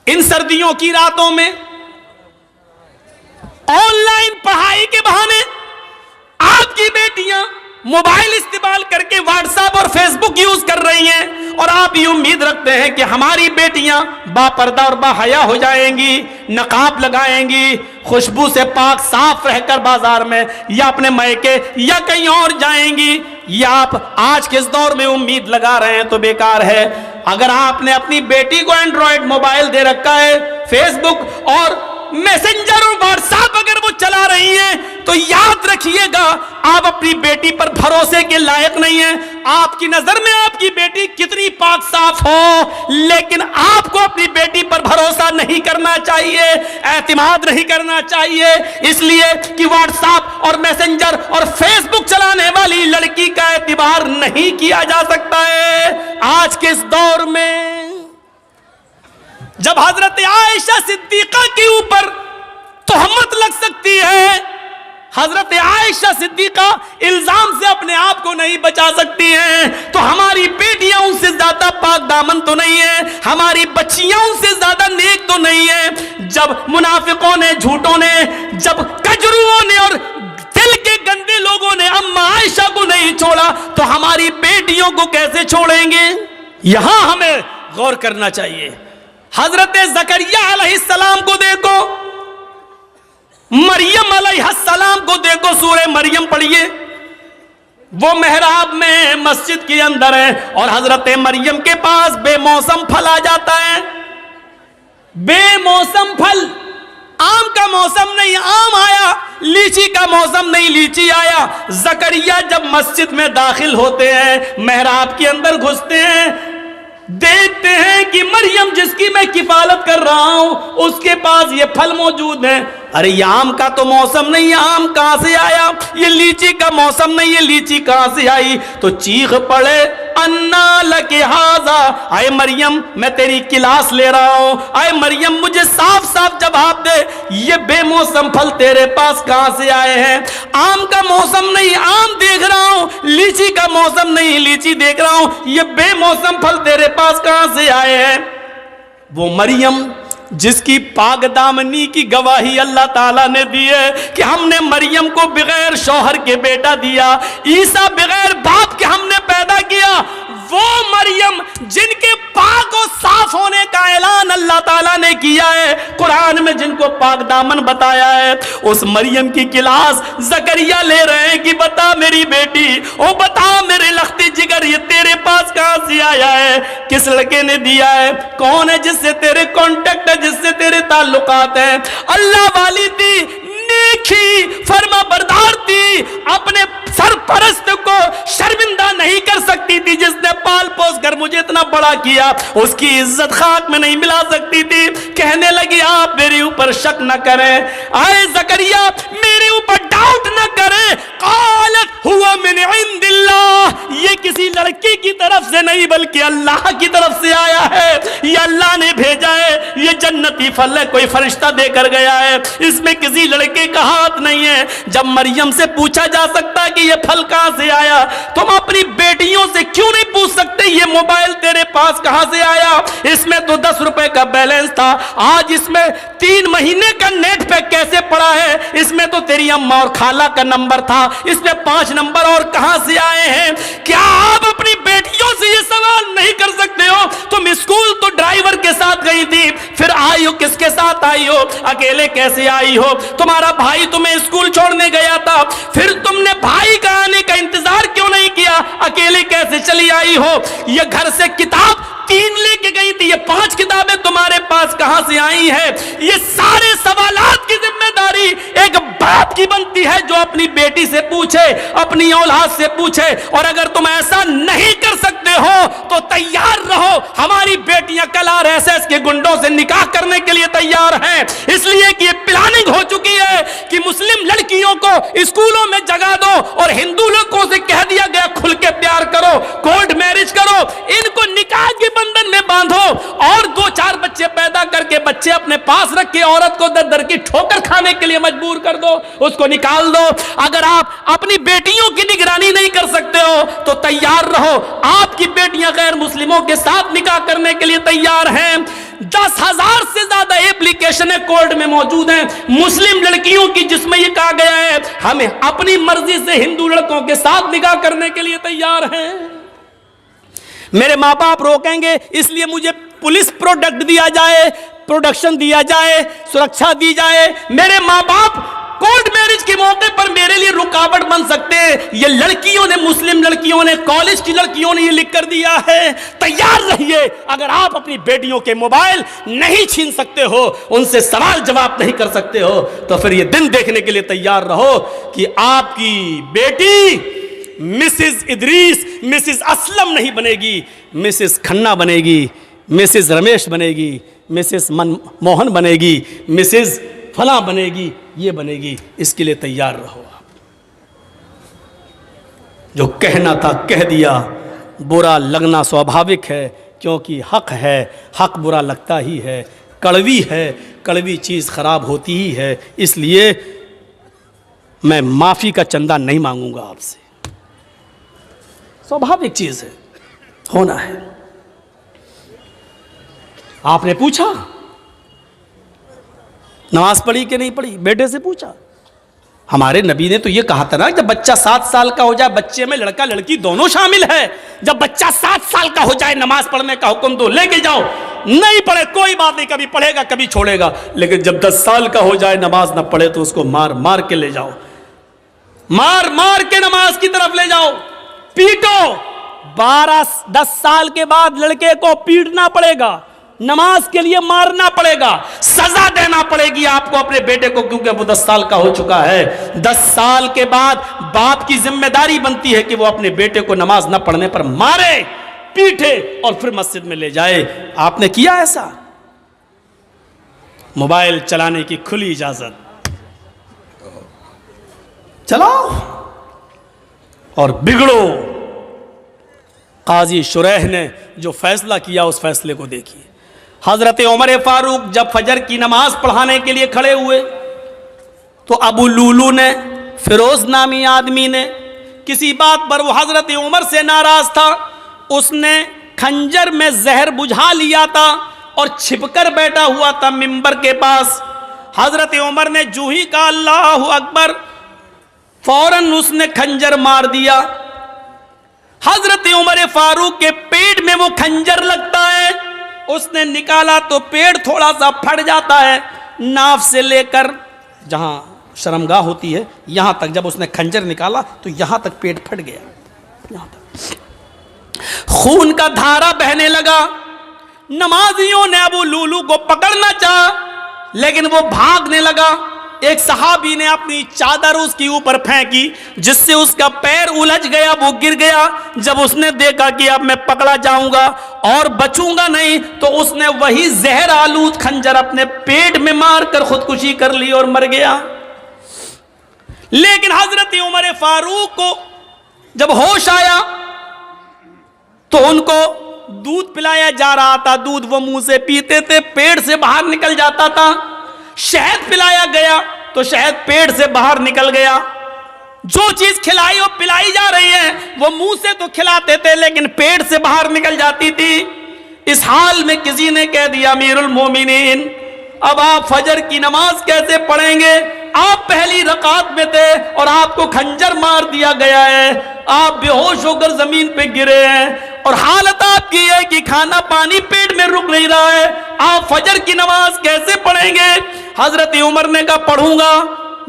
इन सर्दियों की रातों में ऑनलाइन पढ़ाई के बहाने आपकी बेटियां मोबाइल इस्तेमाल करके व्हाट्सएप और फेसबुक यूज कर रही हैं, और आप ये उम्मीद रखते हैं कि हमारी बेटियां बापर्दा और बाहया हो जाएंगी, नकाब लगाएंगी, खुशबू से पाक साफ रहकर बाजार में या अपने मायके या कहीं और जाएंगी। या आप आज के इस दौर में उम्मीद लगा रहे हैं तो बेकार है। अगर आपने अपनी बेटी को एंड्रॉयड मोबाइल दे रखा है, फेसबुक और मैसेंजर और व्हाट्सएप अगर वो चला रही हैं, तो याद रखिएगा आप अपनी बेटी पर भरोसे के लायक नहीं हैं। आपकी नजर में आपकी बेटी कितनी पाक साफ हो, लेकिन आपको अपनी बेटी पर भरोसा नहीं करना चाहिए, एतमाद नहीं करना चाहिए, इसलिए कि व्हाट्सएप और मैसेंजर और फेसबुक चलाने वाली लड़की का एतबार नहीं किया जा सकता है। आज के इस दौर में जब हजरत आयशा सिद्दीका के ऊपर तोहमत लग सकती है, हजरत आयशा सिद्दीका इल्जाम से अपने आप को नहीं बचा सकती हैं, तो हमारी बेटियां उनसे ज्यादा पाक दामन तो नहीं है, हमारी बच्चियां उनसे ज्यादा नेक तो नहीं है। जब मुनाफिकों ने, झूठों ने, जब कजरुओं ने और दिल के गंदे लोगों ने अम्मा आयशा को नहीं छोड़ा, तो हमारी बेटियों को कैसे छोड़ेंगे? यहां हमें गौर करना चाहिए। हजरत ज़करिया अलैहिस्सलाम को देखो, मरियम अलैहिस्सलाम को देखो, सूरह मरियम पढ़िए। वो मेहराब में मस्जिद के अंदर है और हजरत मरियम के पास बेमौसम फल आ जाता है। बेमौसम फल, आम का मौसम नहीं आम आया, लीची का मौसम नहीं लीची आया। ज़करिया जब मस्जिद में दाखिल होते हैं, मेहराब के अंदर घुसते हैं, देखते हैं कि मरियम जिसकी मैं किफालत कर रहा हूं उसके पास ये फल मौजूद है। अरे ये आम का तो मौसम नहीं, आम कहां से आया? ये लीची का मौसम नहीं, ये लीची कहां से आई? तो चीख पड़े, अन्ना लके हाजा, आए मरियम मैं तेरी क्लास ले रहा हूं, आए मरियम मुझे साफ साफ जवाब दे, ये बेमौसम फल तेरे पास कहां से आए हैं? आम का मौसम नहीं, आम देख रहा हूं, लीची का मौसम नहीं, लीची देख रहा हूं, ये बेमौसम फल तेरे पास कहां से आए हैं? वो मरियम जिसकी पाक दामनी की गवाही अल्लाह ताला ने दी है कि हमने मरियम को बगैर शौहर के बेटा दिया, ईसा बगैर बाप के हमने पैदा किया, वो मरियम जिनके पाक और साफ होने का ऐलान अल्लाह ताला ने किया है, कुरान में जिनको पाक दामन बताया है, उस मरियम की क्लास ज़करिया ले रहे हैं कि बता मेरी बेटी, ओ बता मेरे लख्ती जिगर, ये तेरे पास कहां से आया है? किस लड़के ने दिया है? कौन है जिससे तेरे कॉन्टेक्ट है, जिससे तेरे ताल्लुकात हैं? अल्लाह वाली थी, नेकी फरमा बरदार थी, अपने सरपरस्त को शर्मिंदा नहीं कर सकती थी, जिसने पाल पोस कर मुझे इतना बड़ा किया, उसकी इज्जत खाक में नहीं मिला सकती थी। कहने लगी आप मेरे ऊपर शक न करें, आए ज़करिया मेरे ऊपर डाउट न करें, क़ालत हुवा मिन इंदिल्लाह, ये किसी लड़की की तरफ से नहीं बल्कि अल्लाह की तरफ से आया है, ये अल्लाह ने भेजा है, ये जन्नती फल है, कोई फरिश्ता देकर गया है, इसमें किसी लड़के का हाथ नहीं है। जब मरियम से पूछा जा सकता है कि ये फल कहां से आया, तुम अपनी बेटियों से क्यों नहीं पूछ सकते ये मोबाइल तेरे पास कहां से आया? इसमें तो 10 रुपए का बैलेंस था, आज इसमें 3 महीने का नेट पैक कैसे पड़ा है? इसमें तो तेरी अम्मा और खाला का नंबर था, इसमें 5 नंबर और कहां से आए हैं? क्या आप अपनी बेटियों से ये सवाल नहीं कर सकते हो? तुम स्कूल तो ड्राइवर के साथ गई थी, फिर आई हो किसके साथ आई हो? अकेले कैसे आई हो? तुम्हारा भाई तुम्हें स्कूल छोड़ने गया था, फिर तुमने भाई का आने का इंतजार क्यों नहीं किया? अकेले कैसे चली आई हो? ये घर से किताब 3 लेके गई थी, ये 5 किताबें तुम्हारे पास कहां से आई हैं? ये सारे सवालात की जिम्मेदारी एक बाप की बनती है जो अपनी बेटी से पूछे, अपनी औलाद से पूछे। और अगर तुम ऐसा नहीं कर सकते हो तो तैयार रहो, हमारी बेटियां कल आरएसएस के गुंडों से निकाह करने के लिए तैयार हैं, इसलिए कि ये प्लानिंग हो चुकी है कि मुस्लिम लड़कियों को स्कूलों में जगा दो और हिंदू लोगों से कह दिया गया खुल के प्यार करो, कोर्ट मैरिज करो, इनको निकाह के बंधन में बांधो और 2-4 बच्चे पैदा करके बच्चे अपने पास रख के औरत को दर दर की ठोकर खाने के लिए मजबूर कर दो, उसको निकाल दो। अगर आप अपनी बेटियों की निगरानी नहीं कर सकते हो तो तैयार रहो, आपकी बेटियां गैर मुस्लिमों के साथ निकाह करने के लिए तैयार हैं। 10,000 से ज्यादा एप्लीकेशनें कोर्ट में मौजूद हैं मुस्लिम लड़कियों की, जिसमें यह कहा गया है हमें अपनी मर्जी से हिंदू लड़कों के साथ निकाह करने के लिए तैयार हैं। मेरे माँ बाप रोकेंगे, इसलिए मुझे पुलिस प्रोडक्ट दिया जाए, प्रोडक्शन दिया जाए, सुरक्षा दी जाए। मेरे माँ बाप कोर्ट मैरिज के मौके पर मेरे लिए रुकावट बन सकते हैं। ये लड़कियों ने, मुस्लिम लड़कियों ने, कॉलेज की लड़कियों ने ये लिख कर दिया है। तैयार रहिए, अगर आप अपनी बेटियों के मोबाइल नहीं छीन सकते हो, उनसे सवाल जवाब नहीं कर सकते हो, तो फिर ये दिन देखने के लिए तैयार रहो कि आपकी बेटी मिसेस इदरीस, मिसेस असलम नहीं बनेगी, मिसेस खन्ना बनेगी, मिसेस रमेश बनेगी, मिसेस मनमोहन बनेगी, मिसेस फला बनेगी, ये बनेगी। इसके लिए तैयार रहो। आप जो कहना था कह दिया। बुरा लगना स्वाभाविक है, क्योंकि हक है, हक बुरा लगता ही है। कड़वी है, कड़वी चीज़ खराब होती ही है। इसलिए मैं माफ़ी का चंदा नहीं मांगूंगा आपसे, स्वाभाविक चीज़ है, होना है। आपने पूछा नमाज पढ़ी कि नहीं पढ़ी, बेटे से पूछा। हमारे नबी ने तो ये कहा था ना, जब बच्चा 7 साल का हो जाए, बच्चे में लड़का लड़की दोनों शामिल है, जब बच्चा 7 साल का हो जाए नमाज पढ़ने का हुक्म दो, लेके जाओ। नहीं पढ़े कोई बात नहीं, कभी पढ़ेगा कभी छोड़ेगा, लेकिन जब 10 साल का हो जाए नमाज ना पढ़े तो उसको मार मार के ले जाओ, मार मार के नमाज की तरफ ले जाओ, पीटो। 10 साल के बाद लड़के को पीटना पड़ेगा, नमाज के लिए मारना पड़ेगा, सजा देना पड़ेगी आपको अपने बेटे को, क्योंकि वो 10 साल का हो चुका है। 10 साल के बाद बाप की जिम्मेदारी बनती है कि वो अपने बेटे को नमाज न पढ़ने पर मारे, पीटे और फिर मस्जिद में ले जाए। आपने किया ऐसा? मोबाइल चलाने की खुली इजाजत, चलाओ और बिगड़ो। काजी शुरैह ने जो फैसला किया, उस फैसले को देखिए। हजरत उमर फारूक जब फजर की नमाज पढ़ाने के लिए खड़े हुए, तो अबू लूलू ने, फिरोज नामी आदमी ने, किसी बात पर वो हजरत उमर से नाराज था, उसने खंजर में जहर बुझा लिया था और छिपकर बैठा हुआ था मिंबर के पास। हजरत उमर ने जूं ही कहा अल्लाहु अकबर, फौरन उसने खंजर मार दिया। हजरत उमर फारूक के पेट में वो खंजर लगता है, उसने निकाला तो पेट थोड़ा सा फट जाता है, नाफ से लेकर जहां शर्मगाह होती है यहां तक, जब उसने खंजर निकाला तो यहां तक पेट फट गया, यहां तक खून का धारा बहने लगा। नमाजियों ने अबू लूलू को पकड़ना चाहा, लेकिन वो भागने लगा। एक सहाबी ने अपनी चादर उसके ऊपर फेंकी, जिससे उसका पैर उलझ गया, वो गिर गया। जब उसने देखा कि अब मैं पकड़ा जाऊंगा और बचूंगा नहीं, तो उसने वही जहर आलूद खंजर अपने पेट में मारकर खुदकुशी कर ली और मर गया। लेकिन हजरत उमर फारूक को जब होश आया तो उनको दूध पिलाया जा रहा था। दूध वो मुंह से पीते थे, पेट से बाहर निकल जाता था। शहद पिलाया गया तो शहद पेट से बाहर निकल गया। जो चीज खिलाई और पिलाई जा रही है वो मुंह से तो खिलाते थे, लेकिन पेट से बाहर निकल जाती थी। इस हाल में किसी ने कह दिया अमीरुल मोमिनीन, अब आप फजर की नमाज कैसे पढ़ेंगे? आप पहली रकात में थे और आपको खंजर मार दिया गया है, आप बेहोश होकर जमीन पे गिरे हैं और हालत आपकी है कि खाना पानी पेट में रुक नहीं रहा है, आप फजर की नमाज कैसे पढ़ेंगे? हजरत उमर ने कहा पढ़ूंगा,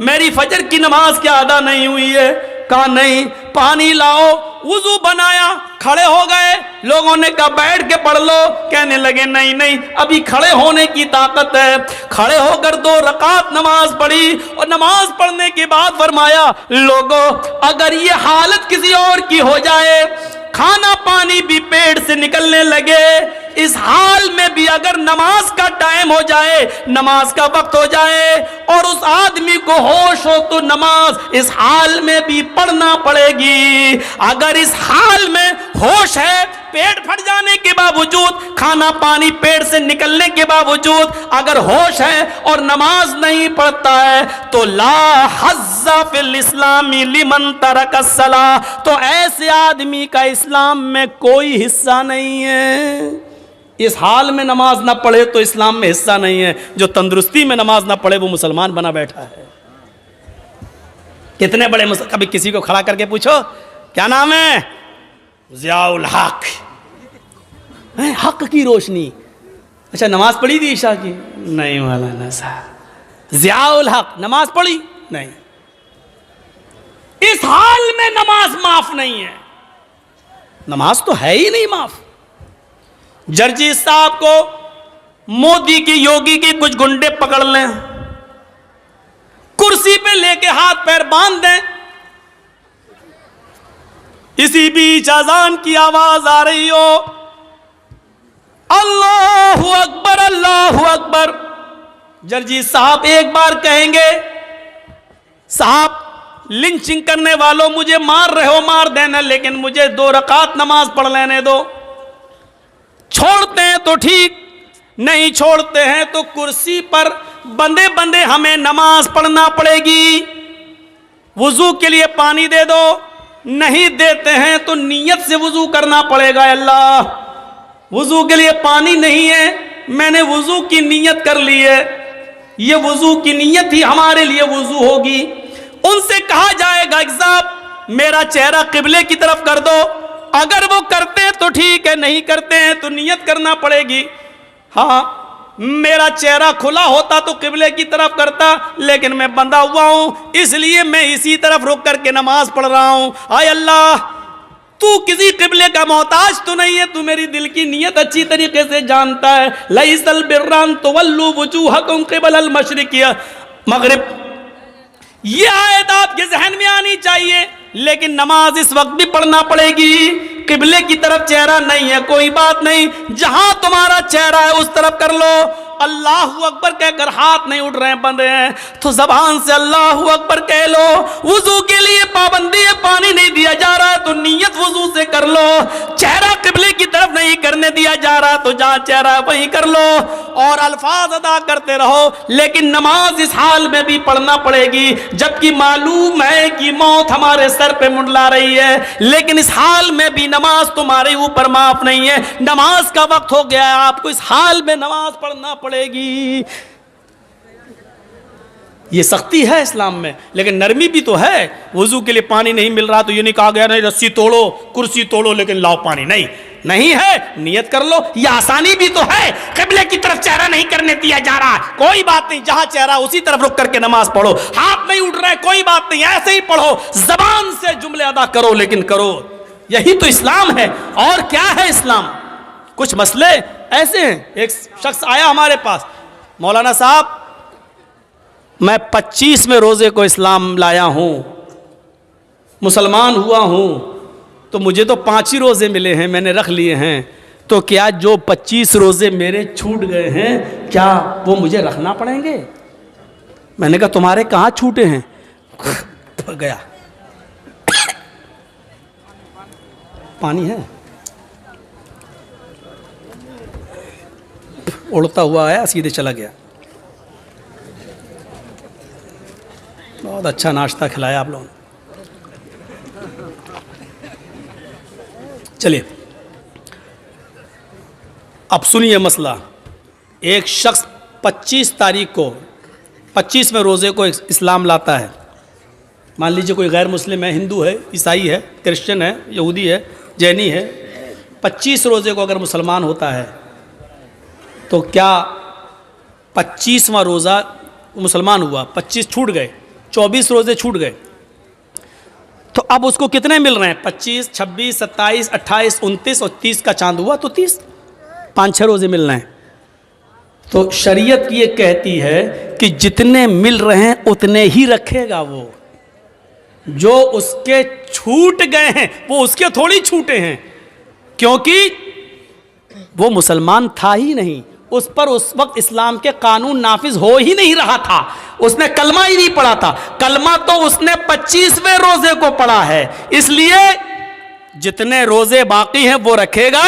मेरी फजर की नमाज क्या अदा नहीं हुई है? कहा नहीं। पानी लाओ, वुजू बनाया, खड़े हो गए। लोगों ने कहा बैठ के पढ़ लो, कहने लगे नहीं नहीं, अभी खड़े होने की ताकत है। खड़े होकर 2 रकात नमाज पढ़ी और नमाज पढ़ने के बाद फरमाया, लोगों अगर ये हालत किसी और की हो जाए, खाना पानी भी पेट से निकलने लगे, इस हाल में भी अगर नमाज का टाइम हो जाए, नमाज का वक्त हो जाए और उस आदमी को होश हो, तो नमाज इस हाल में भी पढ़ना पड़ेगी। अगर इस हाल में होश है, पेट फट जाने के बावजूद, खाना पानी पेट से निकलने के बावजूद अगर होश है और नमाज नहीं पढ़ता है, तो ला हज़्ज़ा फिल इस्लामी लिमन तरकस्सला, तो ऐसे आदमी का इस्लाम में कोई हिस्सा नहीं है। इस हाल में नमाज ना पढ़े तो इस्लाम में हिस्सा नहीं है। जो तंदुरुस्ती में नमाज ना पढ़े वो मुसलमान बना बैठा है। कितने बड़े कभी किसी को खड़ा करके पूछो क्या नाम है, ज़ियाउल हक, हक की रोशनी। अच्छा नमाज पढ़ी थी ईशा की? नहीं मौलाना साहब। ज़ियाउल हक नमाज पढ़ी? नहीं। इस हाल में नमाज माफ नहीं है। नमाज तो है ही नहीं माफ। जर्जी साहब को मोदी की, योगी की कुछ गुंडे पकड़ लें, कुर्सी पे लेके हाथ पैर बांध दें, इसी बीच अजान की आवाज आ रही हो, अल्लाहु अकबर अल्लाहु अकबर। जर्जी साहब एक बार कहेंगे, साहब लिंचिंग करने वालों मुझे मार रहे हो मार देना, लेकिन मुझे 2 रकात नमाज पढ़ लेने दो। छोड़ते हैं तो ठीक, नहीं छोड़ते हैं तो कुर्सी पर बंदे बंदे हमें नमाज पढ़ना पड़ेगी। वुजू के लिए पानी दे दो, नहीं देते हैं तो नियत से वुजू करना पड़ेगा। अल्लाह वुजू के लिए पानी नहीं है, मैंने वुजू की नियत कर ली है, ये वुजू की नियत ही हमारे लिए वुजू होगी। उनसे कहा जाएगा साहब मेरा चेहरा किबले की तरफ कर दो, अगर वो करते हैं तो ठीक है, नहीं करते हैं तो नियत करना पड़ेगी। हाँ मेरा चेहरा खुला होता तो किबले की तरफ करता, लेकिन मैं बंधा हुआ हूं इसलिए मैं इसी तरफ रुक करके नमाज पढ़ रहा हूं। आय अल्लाह तू किसी किबले का मोहताज तो नहीं है, तू मेरी दिल की नीयत अच्छी तरीके से जानता है। लैसल बिर्रन तुवल्लू वुजूहकुम क़िबलल मशरिक़ मगरिब, ये आयत आपके जहन में आनी चाहिए। लेकिन नमाज इस वक्त भी पढ़ना पड़ेगी। किबले की तरफ चेहरा नहीं है, कोई बात नहीं, जहां तुम्हारा चेहरा है उस तरफ कर लो। अल्लाहु अकबर कहकर हाथ नहीं उठ रहे हैं, बंदे हैं तो जबान से अल्लाहु अकबर कह लो। वुजू के लिए पाबंदी है, पानी नहीं दिया जा रहा है तो नियत वुजू से कर लो। चेहरा किबले की तरफ नहीं करने दिया जा रहा तो जहां चेहरा है वहीं कर लो, और अल्फाज अदा करते रहो। लेकिन नमाज इस हाल में भी पढ़ना पड़ेगी, जबकि मालूम है कि मौत हमारे सर पे मुंडला रही है, लेकिन इस हाल में भी नमाज तुम्हारे ऊपर माफ नहीं है। नमाज का वक्त हो गया है, आपको इस हाल में नमाज पढ़ना पड़ेगी। ये सख्ती है इस्लाम में, लेकिन नरमी भी तो है। वुजू के लिए पानी नहीं मिल रहा तो ये नहीं कहा गया नहीं रस्सी तोड़ो कुर्सी तोड़ो लेकिन लाओ पानी, नहीं नहीं है, नियत कर लो। ये आसानी भी तो है, किबले की तरफ चेहरा नहीं करने दिया जा रहा, कोई बात नहीं, जहां चेहरा उसी तरफ रुक करके नमाज पढ़ो। हाथ नहीं उठ रहा है, कोई बात नहीं, ऐसे ही पढ़ो, जबान से जुमले अदा करो लेकिन करो। यही तो इस्लाम है, और क्या है इस्लाम। कुछ मसले ऐसे हैं। एक शख्स आया हमारे पास, मौलाना साहब मैं 25वें रोजे को इस्लाम लाया हूं, मुसलमान हुआ हूं, तो मुझे तो 5 ही रोजे मिले हैं, मैंने रख लिए हैं, तो क्या जो 25 रोजे मेरे छूट गए हैं क्या वो मुझे रखना पड़ेंगे? मैंने कहा तुम्हारे कहाँ छूटे हैं? गया पानी है, उड़ता हुआ आया सीधे चला गया। बहुत अच्छा नाश्ता खिलाया आप लोगों ने। चलिए अब सुनिए मसला। एक शख्स 25 तारीख को 25वें रोज़े को इस्लाम लाता है। मान लीजिए कोई गैर मुस्लिम है, हिंदू है, ईसाई है, क्रिश्चियन है, यहूदी है, जैनी है, 25 रोज़े को अगर मुसलमान होता है तो क्या 25वां रोज़ा मुसलमान हुआ, 25 छूट गए, 24 रोज़े छूट गए, तो अब उसको कितने मिल रहे हैं? 25, 26, 27, 28, 29 और 30 का चांद हुआ तो 30, 5-6 रोज़े मिल रहे हैं। तो शरीयत ये कहती है कि जितने मिल रहे हैं उतने ही रखेगा वो। जो उसके छूट गए हैं वो उसके थोड़ी छूटे हैं, क्योंकि वो मुसलमान था ही नहीं, उस पर उस वक्त इस्लाम के कानून नाफिज हो ही नहीं रहा था, उसने कलमा ही नहीं पढ़ा था। कलमा तो उसने 25वें रोजे को पढ़ा है, इसलिए जितने रोजे बाकी हैं वो रखेगा,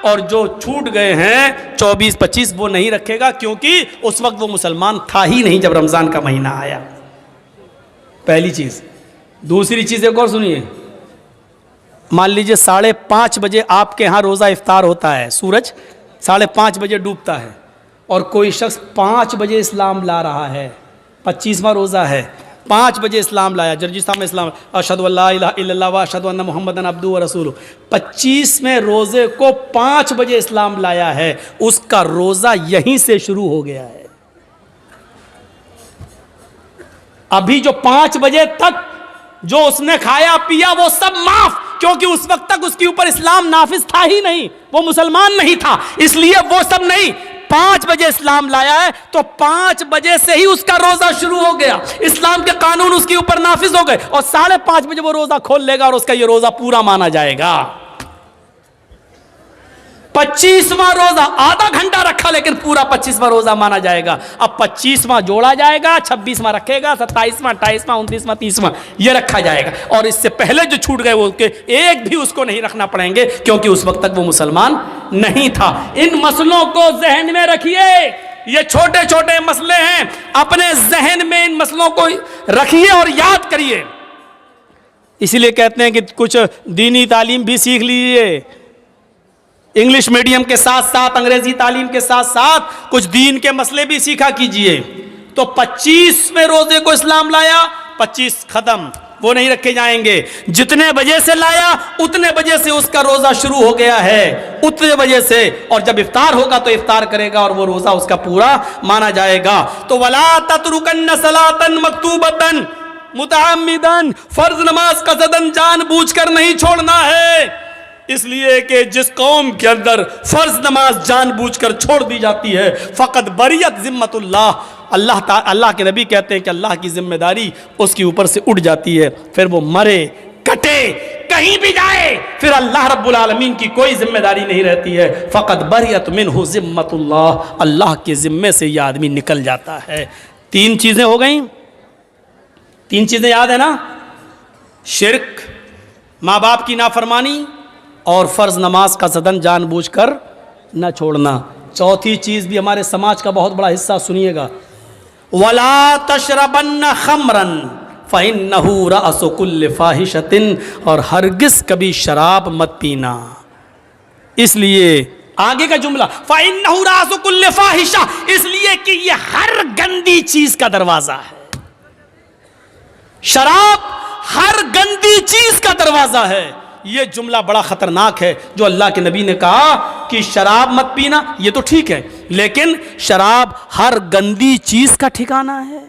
और जो छूट गए हैं 24-25 वो नहीं रखेगा, क्योंकि उस वक्त वो मुसलमान था ही नहीं जब रमज़ान का महीना आया। पहली चीज़। दूसरी चीज़ एक और सुनिए। मान लीजिए 5:30 बजे आपके यहाँ रोज़ा इफ्तार होता है, सूरज 5:30 बजे डूबता है, और कोई शख्स 5 बजे इस्लाम ला रहा है, 25वां रोज़ा है, 5 बजे इस्लाम लाया, जर्जिस्तान में इस्लाम, अशहदु अल्ला इलाहा इल्लल्लाह व अशहदु अन्ना मुहम्मदन अब्दुहु व रसूलुहु, 25वें रोज़े को 5 बजे इस्लाम लाया है, उसका रोज़ा यहीं से शुरू हो गया है। अभी जो 5 बजे तक जो उसने खाया पिया वो सब माफ, क्योंकि उस वक्त तक उसके ऊपर इस्लाम नाफिज था ही नहीं, वो मुसलमान नहीं था, इसलिए वो सब नहीं। 5 बजे इस्लाम लाया है तो 5 बजे से ही उसका रोजा शुरू हो गया, इस्लाम के कानून उसके ऊपर नाफिज हो गए, और 5:30 बजे वो रोजा खोल लेगा और उसका ये रोजा पूरा माना जाएगा। 25वां रोजा आधा घंटा रखा लेकिन पूरा 25वां रोजा माना जाएगा। अब 25वां जोड़ा जाएगा, 26वां रखेगा, 27वां, 28वां, 29वां, 30वां ये रखा जाएगा, और इससे पहले जो छूट गए वो के एक भी उसको नहीं रखना पड़ेंगे, क्योंकि उस वक्त तक वो मुसलमान नहीं था। इन मसलों को जहन में रखिए, ये छोटे छोटे मसले हैं, अपने जहन में इन मसलों को रखिए और याद करिए। इसीलिए कहते हैं कि कुछ दीनी तालीम भी सीख लीजिए, इंग्लिश मीडियम के साथ साथ अंग्रेजी तालीम के साथ साथ कुछ दीन के मसले भी सीखा कीजिए। तो 25वें रोजे को इस्लाम लाया, 25 खत्म, वो नहीं रखे जाएंगे। जितने बजे से लाया उतने बजे से उसका रोजा शुरू हो गया है, उतने बजे से, और जब इफ्तार होगा तो इफ्तार करेगा और वो रोजा उसका पूरा माना जाएगा। तो वला ततरुकन्न सलातन मक्तूबतन मुतअम्मिदन, फर्ज नमाज का सदन जानबूझकर नहीं छोड़ना है, इसलिए कि जिस कौम के अंदर फर्ज नमाज जानबूझकर छोड़ दी जाती है, फ़कत बरियत ज़िम्मतुल्लाह, अल्लाह के नबी कहते हैं कि अल्लाह की जिम्मेदारी उसके ऊपर से उठ जाती है, फिर वो मरे कटे कहीं भी जाए, फिर अल्लाह रब्बुल आलमीन की कोई जिम्मेदारी नहीं रहती है। फ़कत बरियत मिन्हु ज़िम्मतुल्लाह, अल्लाह के ज़िम्मे से यह आदमी निकल जाता है। 3 चीज़ें हो गई, 3 चीज़ें याद है ना, शिर्क, माँ बाप की नाफरमानी और फ़र्ज नमाज का सदन जानबूझकर न छोड़ना। चौथी चीज़ भी हमारे समाज का बहुत बड़ा हिस्सा, सुनिएगा, वला तशरबन्न खमरन फ़इन्नहु रअसु कुल्लि फ़ाहिशतिन, और हरगिज़ कभी शराब मत पीना। इसलिए आगे का जुमला फ़इन्नहु रअसु कुल्लि फ़ाहिशा, इसलिए कि ये हर गंदी चीज़ का दरवाज़ा है, शराब हर गंदी चीज़ का दरवाज़ा है। ये जुमला बड़ा खतरनाक है, जो अल्लाह के नबी ने कहा कि शराब मत पीना, ये तो ठीक है, लेकिन शराब हर गंदी चीज का ठिकाना है,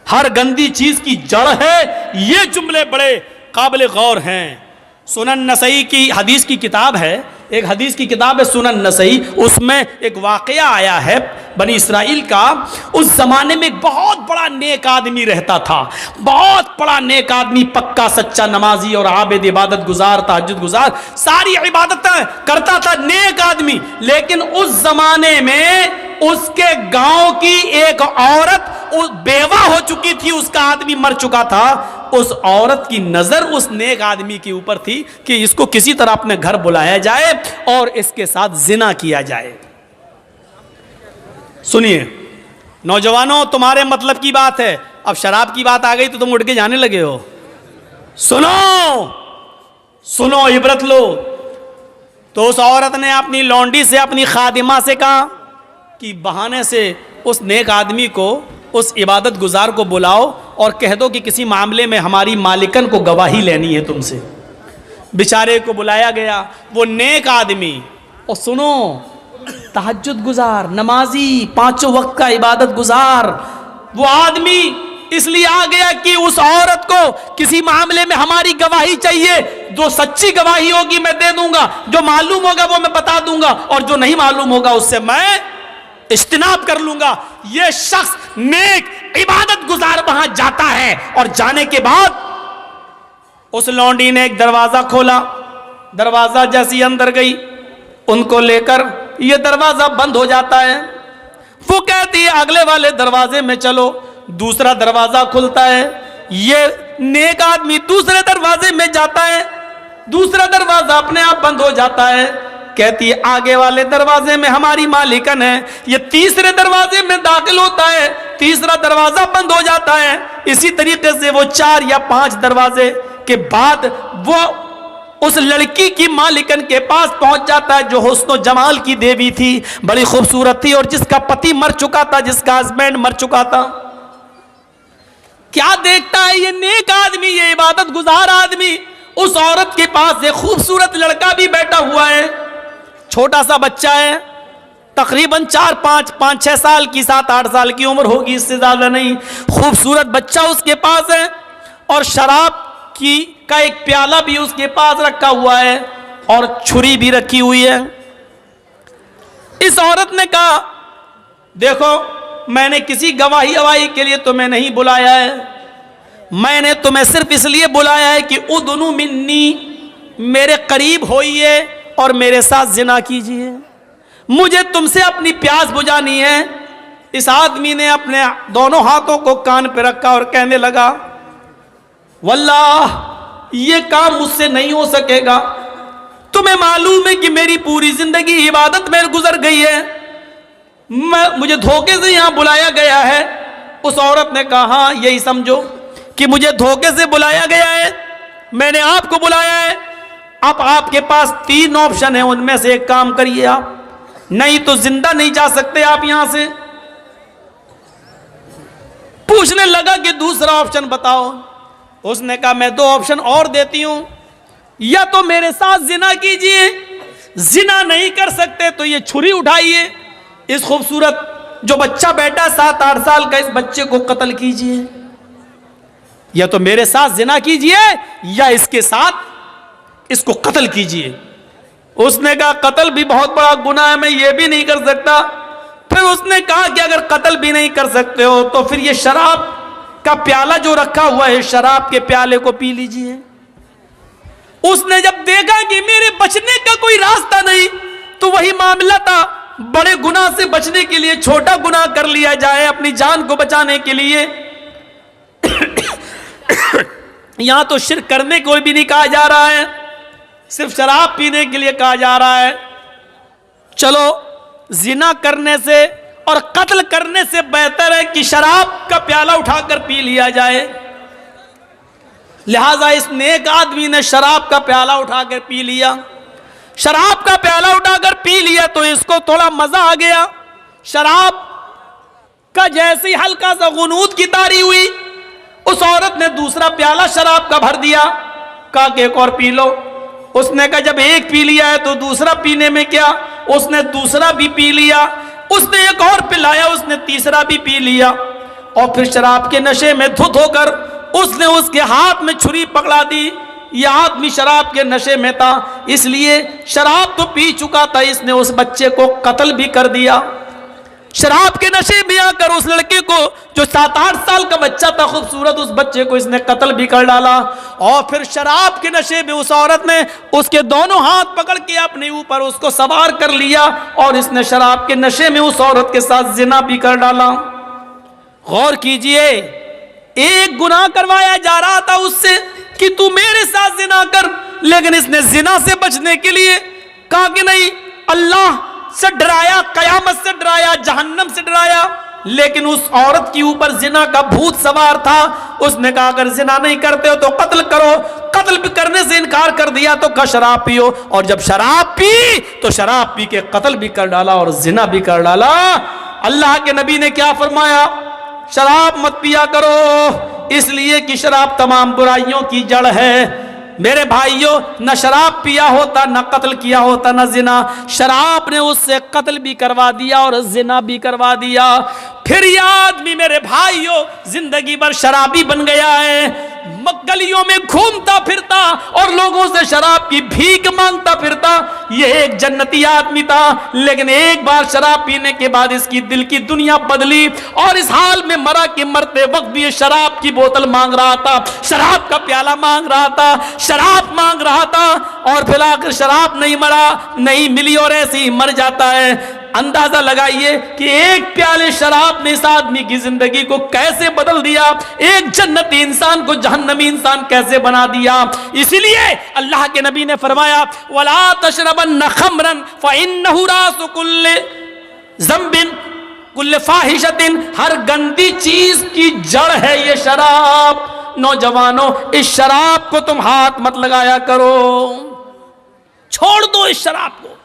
हर गंदी चीज की जड़ है। ये जुमले बड़े काबिल गौर हैं। सुनन नसई की हदीस की किताब है, एक हदीस की किताब है सुनन नसई, उसमें एक वाक़या आया है बनी इसराइल का। उस ज़माने में एक बहुत बड़ा नेक आदमी रहता था, बहुत बड़ा नेक आदमी, पक्का सच्चा नमाजी और आबिद, इबादत गुजार, तहज्जुद गुजार, सारी इबादतें करता था, नेक आदमी। लेकिन उस ज़माने में उसके गांव की एक औरत बेवा हो चुकी थी, उसका आदमी मर चुका था। उस औरत की नजर उस नेक आदमी के ऊपर थी कि इसको किसी तरह अपने घर बुलाया जाए और इसके साथ जिना किया जाए। सुनिए नौजवानों, तुम्हारे मतलब की बात है, अब शराब की बात आ गई तो तुम उठ के जाने लगे हो। सुनो सुनो, इबरत लो। तो उस औरत ने अपनी लौंडी से, अपनी खादिमा से कहा कि बहाने से उस नेक आदमी को, उस इबादत गुजार को बुलाओ और कह दो कि किसी मामले में हमारी मालिकन को गवाही लेनी है तुमसे। बेचारे को बुलाया गया, वो नेक आदमी, और सुनो, तहज्जुद गुजार, नमाजी, 5 वक्त का इबादत गुजार, वो आदमी इसलिए आ गया कि उस औरत को किसी मामले में हमारी गवाही चाहिए। जो सच्ची गवाही होगी मैं दे दूंगा, जो मालूम होगा वो मैं बता दूंगा, और जो नहीं मालूम होगा उससे मैं इज्तिनाब कर लूंगा। ये शख्स नेक इबादत गुजार वहां जाता है, और जाने के बाद उस लौंडी ने एक दरवाजा खोला। दरवाजा जैसी अंदर गई, उनको लेकर ये दरवाजा बंद हो जाता है। वो कहती है अगले वाले दरवाजे में चलो। दूसरा दरवाजा खुलता है, ये नेक आदमी दूसरे दरवाजे में जाता है, दूसरा दरवाजा अपने आप बंद हो जाता है। कहती है आगे वाले दरवाजे में हमारी मालिकन है। ये तीसरे दरवाजे में दाखिल होता है, तीसरा दरवाजा बंद हो जाता है। इसी तरीके से वो 4 या 5 दरवाजे के बाद वो उस लड़की की मालिकन के पास पहुंच जाता है जो हुस्न जमाल की देवी थी, बड़ी खूबसूरत थी, और जिसका पति मर चुका था, जिसका हस्बैंड मर चुका था। क्या देखता है ये नेक आदमी, ये इबादत गुजार आदमी, उस औरत के पास एक खूबसूरत लड़का भी बैठा हुआ है, छोटा सा बच्चा है, तकरीबन 4-5-6 साल की, 7-8 साल की उम्र होगी, इससे ज्यादा नहीं। खूबसूरत बच्चा उसके पास है और शराब की का एक प्याला भी उसके पास रखा हुआ है और छुरी भी रखी हुई है। इस औरत ने कहा, देखो मैंने किसी गवाही अवाही के लिए तुम्हें नहीं बुलाया है, मैंने तुम्हें सिर्फ इसलिए बुलाया है कि उदनु मिन्नी, मेरे करीब होइए और मेरे साथ जिना कीजिए, मुझे तुमसे अपनी प्यास बुझानी है। इस आदमी ने अपने दोनों हाथों को कान पे रखा और कहने लगा, वल्लाह ये काम मुझसे नहीं हो सकेगा, तुम्हें मालूम है कि मेरी पूरी जिंदगी इबादत में गुजर गई है, मुझे धोखे से यहां बुलाया गया है। उस औरत ने कहा, हाँ यही समझो कि मुझे धोखे से बुलाया गया है, मैंने आपको बुलाया है। अब आपके पास 3 ऑप्शन है, उनमें से एक काम करिए आप, नहीं तो जिंदा नहीं जा सकते आप यहां से। पूछने लगा कि दूसरा ऑप्शन बताओ। उसने कहा, मैं 2 ऑप्शन और देती हूं, या तो मेरे साथ जिना कीजिए, जिना नहीं कर सकते तो ये छुरी उठाइए, इस खूबसूरत जो बच्चा बैठा 7-8 साल का, इस बच्चे को कत्ल कीजिए, या तो मेरे साथ जिना कीजिए या इसके साथ इसको कत्ल कीजिए। उसने कहा, कत्ल भी बहुत बड़ा गुनाह है, मैं ये भी नहीं कर सकता। फिर उसने कहा कि अगर कत्ल भी नहीं कर सकते हो तो फिर ये शराब का प्याला जो रखा हुआ है, शराब के प्याले को पी लीजिए। उसने जब देखा कि मेरे बचने का कोई रास्ता नहीं, तो वही मामला था, बड़े गुनाह से बचने के लिए छोटा गुनाह कर लिया जाए अपनी जान को बचाने के लिए। यहां तो शिर्क करने को भी नहीं कहा जा रहा है, सिर्फ शराब पीने के लिए कहा जा रहा है। चलो जिना करने से और कत्ल करने से बेहतर है कि शराब का प्याला उठाकर पी लिया जाए। लिहाजा इस नेक आदमी ने शराब का प्याला उठाकर पी लिया। शराब का प्याला उठाकर पी लिया तो इसको थोड़ा मजा आ गया। शराब का जैसे ही हल्का सा गुनूद की तारी हुई, उस औरत ने दूसरा प्याला शराब का भर दिया, कहा कि एक और पी लो। उसने कहा, जब एक पी लिया है तो दूसरा पीने में क्या। उसने दूसरा भी पी लिया, उसने एक और पिलाया, उसने तीसरा भी पी लिया, और फिर शराब के नशे में धुत होकर उसने उसके हाथ में छुरी पकड़ा दी। यह आदमी शराब के नशे में था, इसलिए शराब तो पी चुका था, इसने उस बच्चे को कत्ल भी कर दिया। शराब के नशे में आकर उस लड़के को, जो 7-8 साल का बच्चा था खूबसूरत, उस बच्चे को इसने कत्ल भी कर डाला। और फिर शराब के नशे में उस औरत ने उसके दोनों हाथ पकड़ के अपने ऊपर उसको सवार कर लिया और इसने शराब के नशे में उस औरत के साथ जिना भी कर डाला। गौर कीजिए, एक गुनाह करवाया जा रहा था उससे कि तू मेरे साथ जिना कर, लेकिन इसने जिना से बचने के लिए कहा कि नहीं, अल्लाह से डराया, कयामत से डराया, जहन्नम से डराया। लेकिन उस औरत के ऊपर जिना का भूत सवार था। उसने कहा, अगर जिना नहीं करते हो तो कत्ल करो। कत्ल भी करने से इनकार कर दिया तो कहा शराब पियो, और जब शराब पी तो शराब पी के कत्ल भी कर डाला और जिना भी कर डाला। अल्लाह के नबी ने क्या फरमाया, शराब मत पिया करो, इसलिए कि शराब तमाम बुराइयों की जड़ है। मेरे भाइयों, न शराब पिया होता, न कत्ल किया होता, न जिना, शराब ने उससे कत्ल भी करवा दिया और जिना भी करवा दिया। फिर यह आदमी मेरे भाइयों जिंदगी भर शराबी बन गया है, गलियों में घूमता फिरता और लोगों से शराब की भीख मांगता फिरता। यह एक जन्नती आदमी था, लेकिन एक बार शराब पीने के बाद इसकी दिल की दुनिया बदली और इस हाल में मरा कि मरते वक्त भी शराब की बोतल मांग रहा था, शराब का प्याला मांग रहा था, शराब मांग रहा था, और फिर आकर शराब नहीं मिली और ऐसे ही मर जाता है। अंदाजा लगाइए कि एक प्याले शराब ने इस आदमी की जिंदगी को कैसे बदल दिया, एक जन्नती इंसान को जहन्नमी इंसान कैसे बना दिया। इसीलिए अल्लाह के नबी ने फरमाया, वला तशरबन्न खमरन फइन्नहु रासु कुल्लि ज़ंबिन कुल्लि फाहिशतिन, हर गंदी चीज की जड़ है ये शराब। नौजवानों, इस शराब को तुम हाथ मत लगाया करो, छोड़ दो इस शराब को।